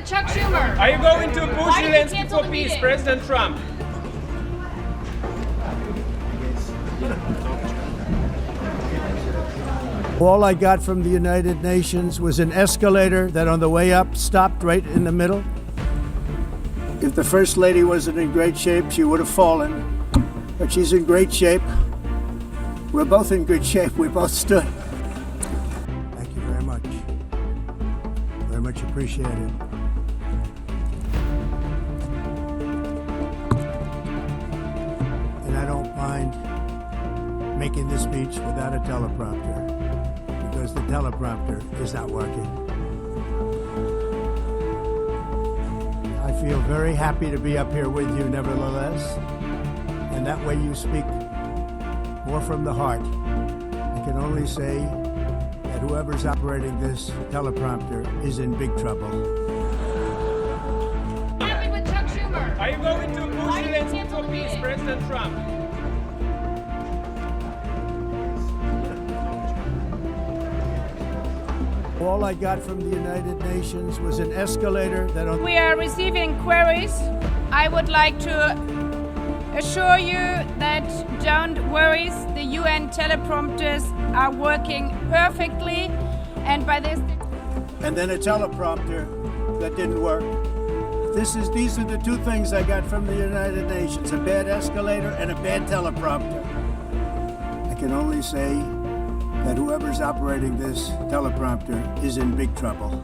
Chuck Schumer? Are you going to push Why did you Zelensky cancel for the peace, meeting? President Trump? All I got from the United Nations was an escalator that on the way up stopped right in the middle. If the First Lady wasn't in great shape, she would have fallen. But she's in great shape. We're both in good shape. We both stood. Thank you very much. Very much appreciated. And I don't mind making this speech without a teleprompter, because the teleprompter is not working. I feel very happy to be up here with you nevertheless, and that way you speak more from the heart. I can only say that whoever's operating this teleprompter is in big trouble. What happened with Chuck Schumer? Are you going to push Why did you Zelensky cancel for the peace, meeting? President Trump? All I got from the United Nations was an escalator that on We are receiving queries. I would like to assure you that don't worry, the UN teleprompters are working perfectly, and by this and then a teleprompter that didn't work. These are the two things I got from the United Nations, a bad escalator and a bad teleprompter. I can only say that whoever's operating this teleprompter is in big trouble.